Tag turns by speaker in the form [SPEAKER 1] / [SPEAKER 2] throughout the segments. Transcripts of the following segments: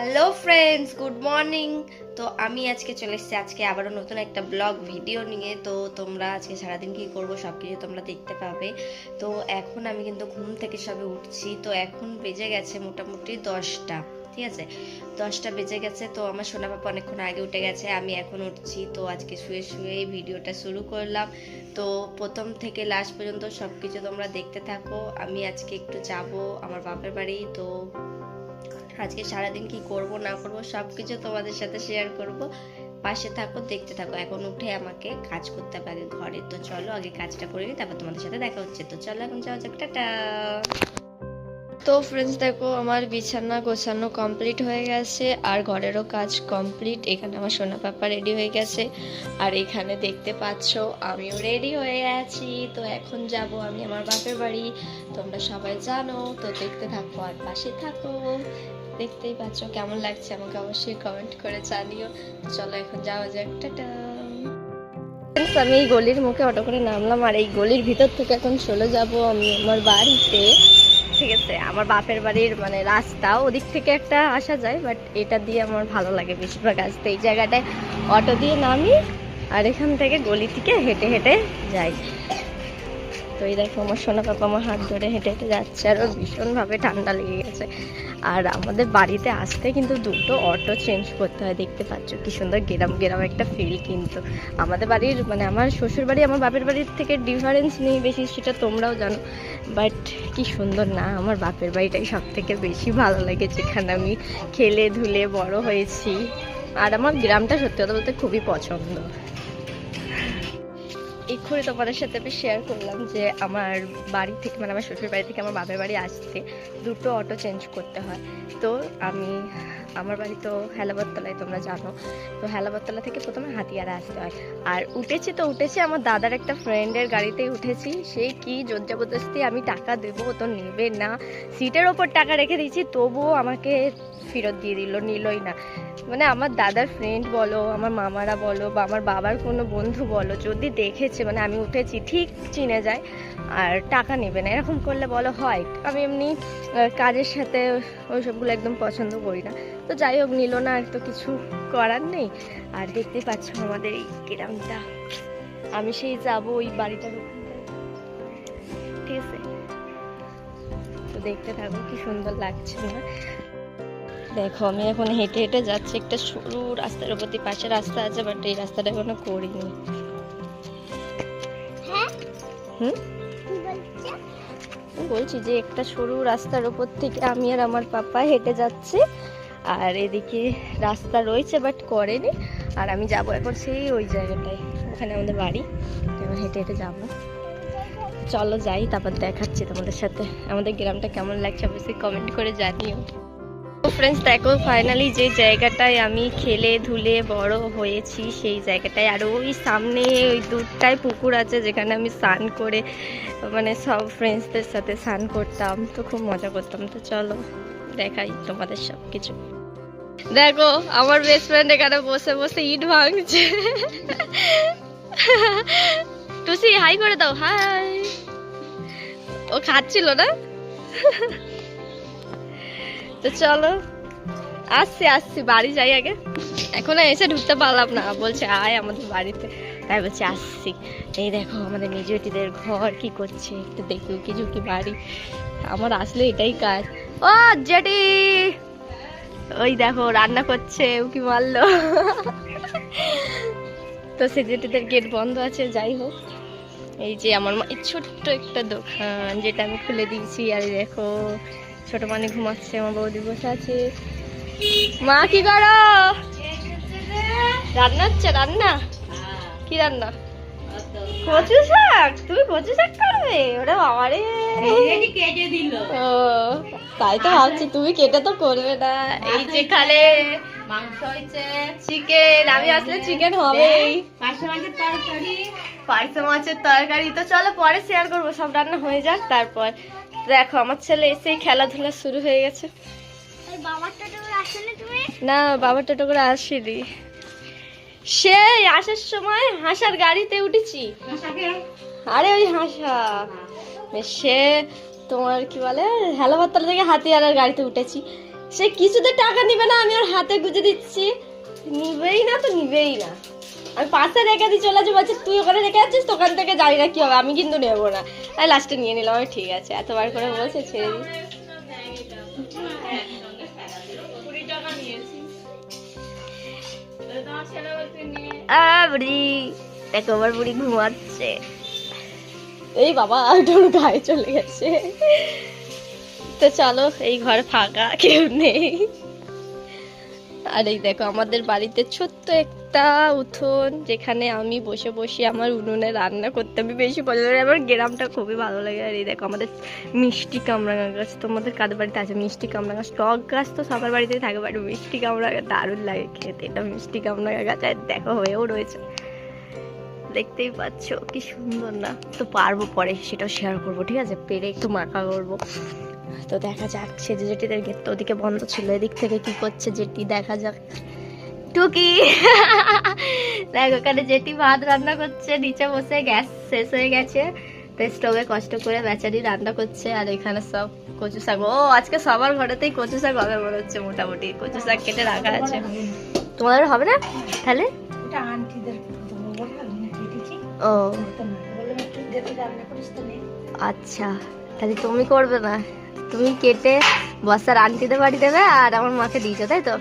[SPEAKER 1] Hello friends, good morning. তো আমি আজকে চলে এসেছি আজকে আবারও নতুন একটা ব্লগ ভিডিও নিয়ে। তো তোমরা আজকে সারাদিন কি করবো সব কিছু তোমরা দেখতে পাবে। তো এখন আমি কিন্তু ঘুম থেকে সবে উঠছি। তো এখন বেজে গেছে মোটামুটি 10টা, ঠিক আছে, 10টা বেজে গেছে। তো আমার সোনা পাপা অনেকক্ষণ আগে উঠে গেছে, আমি এখন উঠছি। তো আজকে শুয়ে শুয়ে ভিডিওটা শুরু করলাম। তো প্রথম থেকে লাস্ট পর্যন্ত সব কিছু তোমরা দেখতে থাকো। আমি আজকে একটু যাব আমার বাপের বাড়ি। তো আজকে সারাদিন কি করব না করব সবকিছু তোমাদের সাথে শেয়ার করব। পাশে থাকো, দেখতে থাকো। এখন উঠে আমাকে কাজ করতে হবে ঘরে। তো চলো আগে কাজটা করে নিই, তারপর তোমাদের সাথে দেখা হচ্ছে। তো চলো এখন যাওয়া যাক, টাটা। তো ফ্রেন্ডস দেখো, আমার বিছানা গোছানো কমপ্লিট হয়ে গেছে আর ঘরেরও কাজ কমপ্লিট। এখানে আমার সোনা পাপা রেডি হয়ে গেছে আর এখানে দেখতে পাচ্ছ আমিও রেডি হয়ে আছি। তো এখন যাব আমি আমার বাপের বাড়ি, তোমরা সবাই জানো। তো দেখতে থাকো আর পাশে থাকো। দেখতেই পাচ্ছ কেমন লাগছে আমাকে অবশ্যই কমেন্ট করে জানিও। চলো এখন যাওয়া যাক, টাটা। আমি এই গলির মুখে অটো করে নামলাম আর এই গলির ভিতর থেকে এখন চলে যাব আমি আমার বাড়িতে, ঠিক আছে। আমার বাপের বাড়ির মানে রাস্তা ওদিক থেকে একটা আসা যায়, বাট এটা দিয়ে আমার ভালো লাগে বেশিরভাগ আসতে। এই জায়গাটায় অটো দিয়ে নামি আর এখান থেকে গলি থেকে হেঁটে হেঁটে যাই। তো এই দেখো আমার সোনা পাপা আমার হাত ধরে হেঁটে হেঁটে যাচ্ছে আর ওর ভীষণভাবে ঠান্ডা লেগে গেছে। আর আমাদের বাড়িতে আসতে কিন্তু দুটো অটো চেঞ্জ করতে হয়। দেখতে পাচ্ছ কি সুন্দর গ্রাম গ্রাম একটা ফিল। কিন্তু আমাদের বাড়ির মানে আমার শ্বশুর বাড়ি আমার বাপের বাড়ির থেকে ডিফারেন্স নেই বেশি, সেটা তোমরাও জানো। বাট কি সুন্দর না, আমার বাপের বাড়িটাই সব থেকে বেশি ভালো লাগে, যেখানে আমি খেলে ধুলে বড় হয়েছি। আর আমার গ্রামটা সত্যি কথা বলতে খুবই পছন্দ। এক্ষুনি তোমাদের সাথে আমি শেয়ার করলাম যে আমার বাড়ি থেকে মানে আমার শ্বশুর বাড়ি থেকে আমার বাপের বাড়ি আসতে দুটো অটো চেঞ্জ করতে হয়। তো আমি আমার বাড়ি তো হেলাবরতলায়, তোমরা জানো। তো হেলাবরতলা থেকে প্রথমে হাতিয়ারা আসতে হয়। আর উঠেছি আমার দাদার একটা ফ্রেন্ডের গাড়িতেই উঠেছি। সেই কি জোর জবরদস্তি আমি টাকা দেবো, তো নেবে না। সিটের ওপর টাকা রেখে দিয়েছি তবুও আমাকে ফেরত দিয়ে দিল, নিলই না। মানে আমার দাদার ফ্রেন্ড বলো, আমার মামারা বলো, বা আমার বাবার কোনো বন্ধু বলো, যদি দেখেছে মানে আমি উঠেছি ঠিক চিনে যায় আর টাকা নেবে না, এরকম করলে বলো হয়। আমি এমনি কাজের সাথে ওইসবগুলো একদম পছন্দ করি না। তো যাই হোক, নিল না, আর তো কিছু করার নেই। আর দেখতে পাচ্ছ আমাদের এই গ্রামটা, আমি সেই যাবো ওই বাড়িটার ওখানটায়, ঠিক আছে। তো দেখতে থাকো কি সুন্দর লাগছে না। দেখো আমি এখন হেঁটে হেঁটে যাচ্ছি একটা সরু রাস্তার উপর দিয়ে, পাশে রাস্তা আছে বাট এই রাস্তাটা এখনো করিনি। বলছি যে একটা সরু রাস্তার উপর থেকে আমি আর আমার পাপা হেঁটে যাচ্ছি আর এদিকে রাস্তা রয়েছে বাট করেনি। আর আমি যাব এখন সেই ওই জায়গাটায়, ওখানে আমাদের বাড়ি। এবার হেঁটে হেঁটে যাবো, চলো যাই, তারপর দেখাচ্ছি তোমাদের সাথে আমাদের গ্রামটা কেমন লাগছে অবশ্যই কমেন্ট করে জানিও। ফ্রেন্ডস দেখো ফাইনালি যে জায়গাটায় আমি খেলে ধুলে বড় হয়েছি সেই জায়গাটায়, আর ওই সামনে ওই দূরটায় পুকুর আছে যেখানে আমি স্নান করে মানে সব ফ্রেন্ডসদের সাথে স্নান করতাম, তো খুব মজা করতাম। তো চলো দেখাই তোমাদের সব কিছু। দেখো আমার বেস্ট ফ্রেন্ড এখানে বসে বসে ইট ভাঙছে। টুসি হাই করে দাও, হাই। ও খাচ্ছিল না। তো চলো আসছি বাড়ি যাই আগে, এখনো এসে ঢুকতে পারলাম না, বলছে আয় আমাদের বাড়িতে, তাই বলছে আসছি। এই দেখো আমাদের নিজেদের ঘর কি করছে, একটু দেখি উকি ঝুঁকি বাড়ি। আমার আসলে এটাই কাজ। ও জেঠি, ওই দেখো রান্না করছে, উকি মারলো। তো সে জেঠিদের গেট বন্ধ আছে। যাই হোক, এই যে আমার মা ছোট্ট একটা দোকান যেটা আমি খুলে দিয়েছি। আর দেখো ছোট মানে ঘুমাচ্ছে, আমার বৌদি বসে আছে। মা কি করো? রান্না হচ্ছে, রান্না কি রান্না? কচু শাক। তুমি কচু শাক করবে? ওরা বাবারে, ও তাই তো ভাবছি তুমি কেটে তো করবে না। এই যেখানে মাংস হয়েছে, চিকেন, আমি আসলে চিকেন হবেই, পার্শে মাছের তরকারি। তো চলো পরে শেয়ার করবো, সব রান্না হয়ে যাক তারপর। দেখো আমার ছেলে এসেই খেলাধুলা শুরু হয়ে গেছে। না বাবার টোটো করে আসিনি, সেই আসার সময় হাসার গাড়িতে উঠেছি। আরে ওই হাসা, সে তোমার কি বলে হেলাবরতলা থেকে হাতিয়ারার গাড়িতে উঠেছি। সে কিছুতে টাকা নিবে না, আমি ওর হাতে গুজে দিচ্ছি, নিবেই না তো নিবেই না। আমি পাশে রেখে দিয়ে চলে যাবো, বলছে তুই ওখানে রেখে যাচ্ছিস, দোকান থেকে জানি না কি হবে, আমি কিন্তু নেবো না। আমি লাস্টে নিয়ে নিলাম, আমি ঠিক আছে, এতবার করে বলছে ছেড়ে দিই। বুড়ি দেখো, আমার বুড়ি ঘুমাচ্ছে। এই বাবা তোর গায়ে চলে গেছে। তো চলো, এই ঘর ফাঁকা, কেউ নেই। আর এই দেখো আমাদের বাড়িতে ছোট্ট একটা উঠোন, যেখানে আমি বসে বসে আমার উনুনে রান্না করতে আমি বেশি পছন্দ করি। আমার গ্রামটা খুবই ভালো লাগে। আর এই দেখো আমাদের মিষ্টি কামরাঙা গাছ, তোমাদের কাদের বাড়িতে আছে মিষ্টি কামরাঙা গাছ? টক গাছ তো সবার বাড়িতেই থাকে, বাট মিষ্টি কামরাঙা দারুণ লাগে খেতে। এটা মিষ্টি কামরাঙা গাছ, আর দেখো হয়েও রয়েছে, দেখতেই পাচ্ছ কি সুন্দর না? তো পারবো পরে সেটাও শেয়ার করবো, ঠিক আছে? পেরে একটু মাখা করবো। তো দেখা যাক, সেজে জেঠিদের গেট তো ওদিকে বন্ধ ছিল, এদিক থেকে কি করছে জেঠি দেখা যাক। টুকি দেখ ওখানে জেঠি ভাত রান্না করছে, নিচে বসে, গ্যাস শেষ হয়ে গেছে তো স্টোভে কষ্ট করে বেচারি রান্না করছে। আর এখানে সব কচু শাক, ও আজকে সবার ঘরেতেই কচু শাক হবে মনে হচ্ছে, মোটামুটি কচু শাক কেটে রাখা আছে। তোমাদের হবে না তাহলে? ও আচ্ছা, তাহলে তুমি করবে না, তুমি কেটে বস্তার আন্টিদের বাড়ি দেবে আর আমার মাকে দিয়েছো, তাই তো?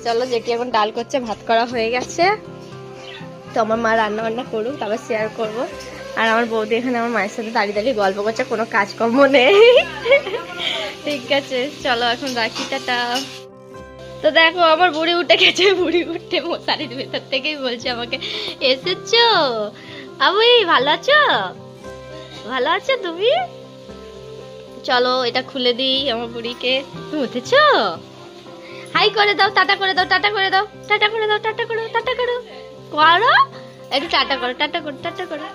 [SPEAKER 1] চলো, জেঠি এখন ডাল করছে, ভাত করা হয়ে গেছে, তো আমার মা রান্না বান্না করুক, তারপর শেয়ার করবো। আর আমার বৌদি এখানে আমার মায়ের সাথে দাঁড়িয়ে দাঁড়িয়ে গল্প করছে, কোনো কাজকর্ম নেই। ঠিক আছে, চলো এখন রাখি, টাটা। তো দেখো আমার বুড়ি উঠে গেছে, বুড়ি উঠে মশারির ভেতর থেকেই বলছে আমাকে, এসেছো আবুই, ভালো আছো? ভালো আছো তুমি? চলো এটা খুলে দিই আমার বুড়িকে। তুমি উঠেছো? হাই করে দাও, টাটা করে দাও, টাটা করে দাও, টাটা করে দাও, টাটা করো, টাটা করো, করো একটু, টাটা করো, টাটা করো, টাটা করো।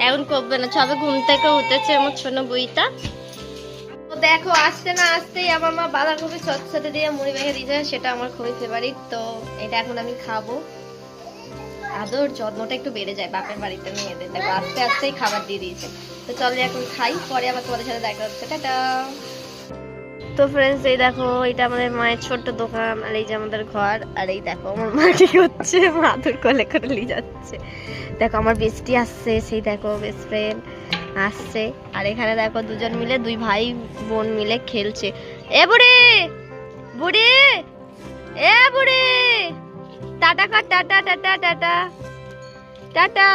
[SPEAKER 1] এখন করবে না, সবে ঘুম থেকে উঠেছে আমার ছোট বুড়িটা। তো দেখো আসতে না আসতেই আমার মা বাঁধাকপি সত্যি দিয়ে মুড়ি মেখে দিয়েছে, সেটা আমার খুবই ফেভারিট। তো এটা এখন আমি খাবো। আদর যত্নটা একটু বেড়ে যায় বাপের বাড়িতে মেয়েদের, দেখো আস্তে আস্তেই খাবার দিয়ে দিয়েছে। তো চলো এখন খাই, পরে আবার তোমাদের সাথে দেখা হচ্ছে, টাটা। তো ফ্রেন্ডস, এই দেখো এটা আমাদের মায়ের ছোট্ট দোকান, আর এই যে আমাদের ঘর। আর এই দেখো আমার মা কি হচ্ছে, মাদুর কোলে করে নিয়ে যাচ্ছে। দেখো আমার বেস্টি আসছে, সেই দেখো বেস্ট ফ্রেন্ড আসছে। আর এখানে দেখো দুজন মিলে, দুই ভাই বোন মিলে খেলছে। এ বুড়ি, বুড়ি, এ বুড়ি, টাটা কর, tata, tata, tata, tata,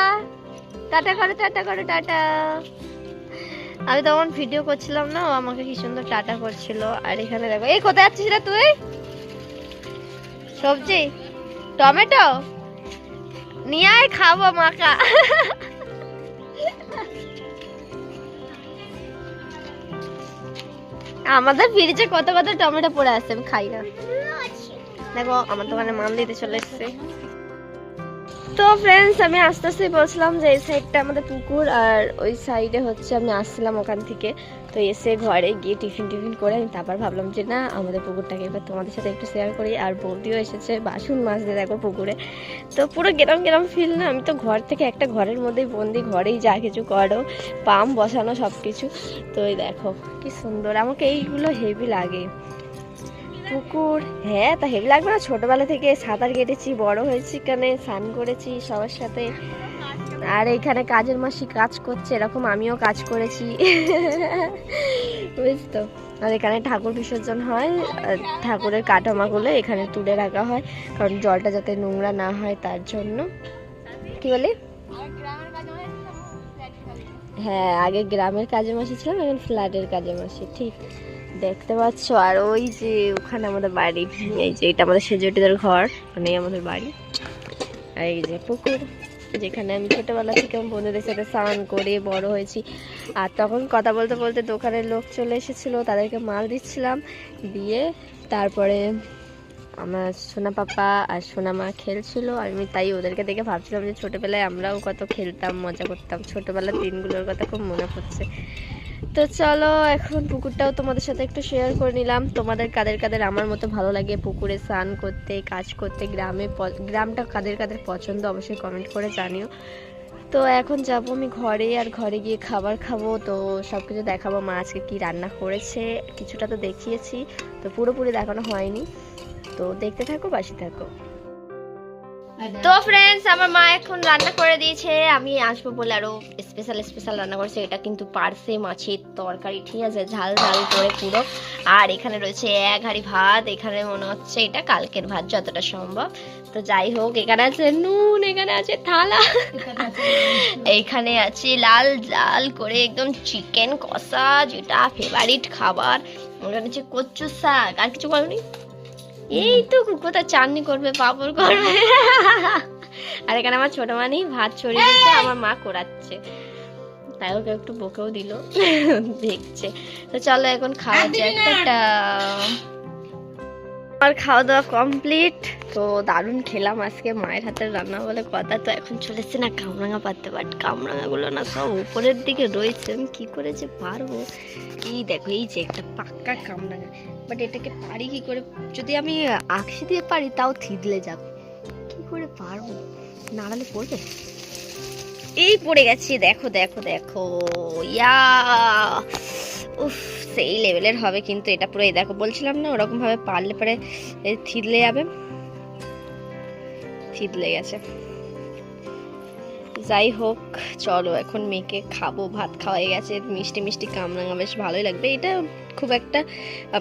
[SPEAKER 1] tata করো, টাটা করো, টাটা। আমি তখন ভিডিও করছিলাম না, ও আমাকে কি সুন্দর টাটা করছিল। আর এখানে দেখো, এই কোথায় যাচ্ছিস রে তুই? সবজি, টমেটো নিয়ে আয়, খাবো মাখা। আমাদের ফ্রিজে কত কত টমেটো পড়ে আছে, আমি খাই না। দেখো আমার দোকানে মাল দিতে চলে এসছে। তো ফ্রেন্ডস, আমি আস্তে আস্তে বলছিলাম যে এই সাইডটা আমাদের পুকুর, আর ওই সাইডে হচ্ছে আমি আসছিলাম ওখান থেকে। তো এসে ঘরে গিয়ে টিফিন করে আমি তারপর ভাবলাম যে না, আমাদের পুকুরটাকে এবার তোমাদের সাথে একটু শেয়ার করি। আর বৌদিও এসেছে বাসন মাজতে, দেখো পুকুরে। তো পুরো গেরাম ফিল না, আমি তো ঘর থেকে একটা ঘরের মধ্যেই বন্দি, ঘরেই যা কিছু করো, পাম্প বসানো সব কিছু। তো এই দেখো কি সুন্দর, আমাকে এইগুলো হেভি লাগে। পুকুর, হ্যাঁ তা হেভি লাগবে না? ছোটবেলা থেকে সাঁতার কেটেছি, বড় হয়েছি, এখানে স্নান করেছি সবার সাথে। আর এইখানে কাজের মাসি কাজ করছে, এরকম আমিও কাজ করেছি, বুঝতো। আর এখানে ঠাকুর বিসর্জন হয়, ঠাকুরের কাঠামাগুলো এখানে তুলে রাখা হয়, কারণ জলটা যাতে নোংরা না হয় তার জন্য। কি বলি? হ্যাঁ, আগে গ্রামের কাজে মাসি ছিলাম, এখন ফ্ল্যাটের কাজে মাসি, ঠিক দেখতে পাচ্ছ। আর ওই যে ওখানে আমাদের বাড়ি, এই যে এটা আমাদের সেজটিদের ঘর, ওখানেই আমাদের বাড়ি। আর এই যে পুকুর, যেখানে আমি ছোটবেলা থেকে আমার বন্ধুদের সাথে স্নান করে বড় হয়েছি। আর তখন কথা বলতে বলতে দোকানের লোক চলে এসেছিল, তাদেরকে মাল দিচ্ছিলাম, দিয়ে তারপরে আমার সোনা পাপা আর সোনা মা খেলছিল। আমি তাই ওদেরকে দেখে ভাবছিলাম যে ছোটবেলায় আমরাও কত খেলতাম, মজা করতাম, ছোটবেলার দিনগুলোর কথা খুব মনে পড়ছে। তো চলো এখন পুকুরটাও তোমাদের সাথে একটু শেয়ার করে নিলাম। তোমাদের কাদের কাদের আমার মতো ভালো লাগে পুকুরে স্নান করতে, কাজ করতে, গ্রামটা কাদের কাদের পছন্দ অবশ্যই কমেন্ট করে জানিও। তো এখন যাব আমি ঘরে, আর ঘরে গিয়ে খাবার খাবো। তো সব কিছু দেখাবো, মা আজকে কি রান্না করেছে। কিছুটা তো দেখিয়েছি, তো পুরোপুরি দেখানো হয়নি। তো দেখতে থাকো, পাশে থাকো। তো ফ্রেন্ডস, আমার মা এখন রান্না করে দিয়েছে। আমি আসবো বলে আরো স্পেশাল রান্না করেছে। এটা কিন্তু পার্সে মাছের তরকারি, ঠিক আছে, ঝাল ঝাল করে পুরো। আর এখানে রয়েছে এক হাঁড়ি ভাত। এখানে মনে হচ্ছে এটা কালকের ভাত যতটা সম্ভব। তো যাই হোক, এখানে আছে নুন, এখানে আছে থালা, এইখানে আছে লাল লাল করে একদম চিকেন কষা, যেটা ফেভারিট খাবার। ওখানে আছে কচু শাক। আর কিছু বলনি? এই তো কোথায় চাটনি করবে, পাপড় করবে। আর এখানে আমার ছোট মানি ভাত ছড়িয়ে দিচ্ছে, আমার মা করাচ্ছে, তাই ওকে একটু বকেও দিল, দেখছে। তো চলো এখন খাওয়া যাক। আর খাওয়া দাওয়া কমপ্লিট। তো দারুণ খেলাম আজকে, মায়ের হাতের রান্না বলে কথা। তো এখন চলে এসছে না কামরাঙা পাততে, বাট কামরাঙা গুলো না সব উপরের দিকে রয়েছে, আমি কি করে যে পারবো। এই দেখো, এই যে একটা পাক্কা কামরাঙা, বাট এটাকে পারি কি করে? যদি আমি আঁকশি দিয়ে পারি তাও থিদলে যাবে, কি করে পারবো? নাড়ালে পড়বে। এই পড়ে গেছি, দেখো দেখো দেখো, ইয়া উফ, সেই লেভেলের হবে কিন্তু এটা পুরো। এই দেখো, বলছিলাম না ওরকম ভাবে পারলে পরে থিদলে যাবে, থিদলে গেছে। যাই হোক, চলো এখন মেয়েকে খাবো। ভাত খাওয়াই গেছে, মিষ্টি মিষ্টি কামরাঙা বেশ ভালোই লাগবে। এটা খুব একটা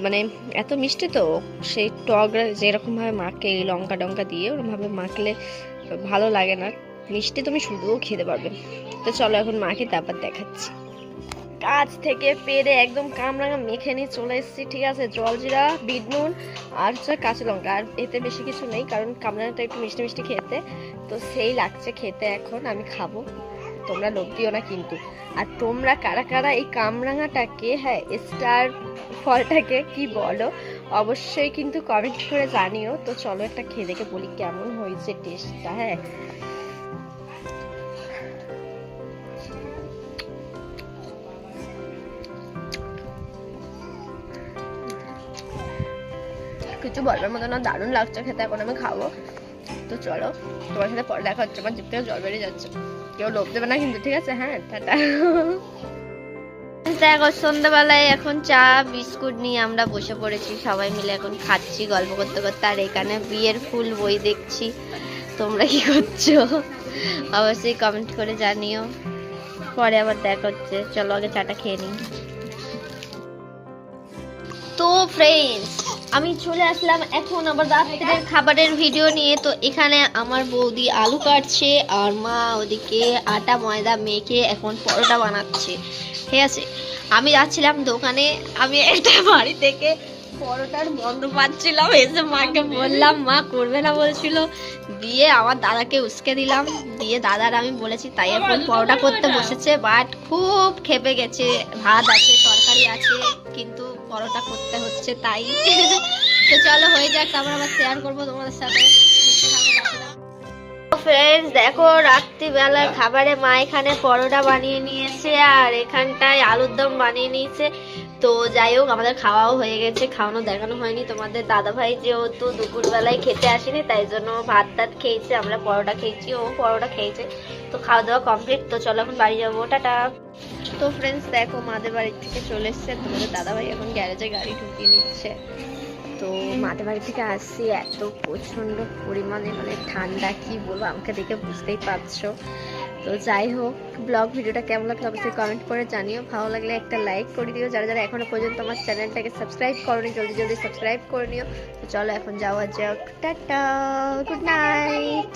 [SPEAKER 1] মানে এত মিষ্টি তো, সেই টক যেরকম ভাবে মাখে লঙ্কা টঙ্কা দিয়ে, ওরকম ভাবে মাখলে ভালো লাগে না। মিষ্টি তুমি শুধুও খেতে পারবে। তো চলো এখন মাকে তারপর দেখাচ্ছি। কাছ থেকে পেরে একদম কামরাঙা মেখে নিয়ে চলে এসেছি, ঠিক আছে। জলজিরা, বিট নুন আর হচ্ছে কাঁচা লঙ্কা, আর এতে বেশি কিছু নেই, কারণ কামরাঙাটা একটু মিষ্টি মিষ্টি খেতে, তো সেই লাগছে খেতে। এখন আমি খাবো, তোমরা লোভ দিও না কিন্তু। আর তোমরা কারা কারা এই কামরাঙাটাকে, হ্যাঁ, স্টার ফলটাকে কি বলো অবশ্যই কিন্তু কমেন্ট করে জানিও। তো চলো একটা খেয়ে দেখে বলি কেমন হয়েছে টেস্টটা। হ্যাঁ, কিছু বলবার মতো না, দারুণ লাগছে খেতে। এখন আমি খাবো। তো চলো, তোমার সাথে পরে দেখা হচ্ছে। আমার জিভ থেকে জল বেরিয়ে যাচ্ছে, কেউ লোভ দেবে না কিন্তু, ঠিক আছে? হ্যাঁ, টাটা। দেখো, সন্ধ্যাবেলায় এখন চা বিস্কুট নিয়ে আমরা বসে পড়েছি, সবাই মিলে এখন খাচ্ছি গল্প করতে করতে। আর এখানে বিয়ের ফুল বই দেখছি। তোমরা কি করছো অবশ্যই কমেন্ট করে জানিও, পরে আবার দেখা হচ্ছে। চলো আগে চাটা খেয়ে নিই। তো ফ্রেন্ডস, আমি চলে আসলাম এখন আবার রাত্রের খাবারের ভিডিও নিয়ে। তো এখানে আমার বৌদি আলু কাটছে, আর মা ওদিকে আটা ময়দা মেখে এখন পরোটা বানাচ্ছে, ঠিক আছে। আমি যাচ্ছিলাম দোকানে, আমি একটা বাড়ি থেকে পরোটার গন্ধ পাচ্ছিলাম, এসে মাকে বললাম, মা করবে না বলছিল, দিয়ে আমার দাদাকে উস্কে দিলাম, দিয়ে দাদার আমি বলেছি, তাই এখন পরোটা করতে বসেছে। বাট খুব খেপে গেছে, ভাত আছে তরকারি আছে, কিন্তু পরোটা করতে হচ্ছে তাই। তো চলো হয়ে যাক, তারপর আবার শেয়ার করবো তোমাদের সাথে। ফ্রেন্ডস দেখো, রাত্রিবেলার খাবারে মা এখানে পরোটা বানিয়ে নিয়েছে, আর এখানটায় আলুর দম বানিয়ে নিয়েছে। তো যাই হোক, আমাদের খাওয়াও হয়ে গেছে, খাওয়ানো দেখানো হয়নি তোমাদের। দাদা ভাই যেহেতু দুপুরবেলায় খেতে আসেনি, তাই জন্য ভাত টাত খেয়েছে, আমরা পরোটা খেয়েছি, ও পরোটা খেয়েছে। তো খাওয়া দাওয়া কমপ্লিট। তো চলো এখন বাড়ি যাবো, টাটা। তো ফ্রেন্ডস দেখো, মাদের বাড়ি থেকে চলে এসছে, তোমাদের দাদা ভাই এখন গ্যারেজে গাড়ি ঢুকিয়ে নিচ্ছে। তো মাদের বাড়ি থেকে আসছি, এত প্রচন্ড পরিমাণে মানে ঠান্ডা, কি বলবো, আমাকে দেখে বুঝতেই পারছো। তো যাই হোক, ব্লগ ভিডিওটা কেমন লাগলো অবশ্যই কমেন্ট করে জানিও। ভালো লাগলে একটা লাইক করে দিও, যারা যারা এখনো পর্যন্ত আমার চ্যানেলটাকে সাবস্ক্রাইব করোনি জলদি জলদি সাবস্ক্রাইব করে নিও। তো চলো এখন যাওয়া যাক, টাটা, গুড নাইট।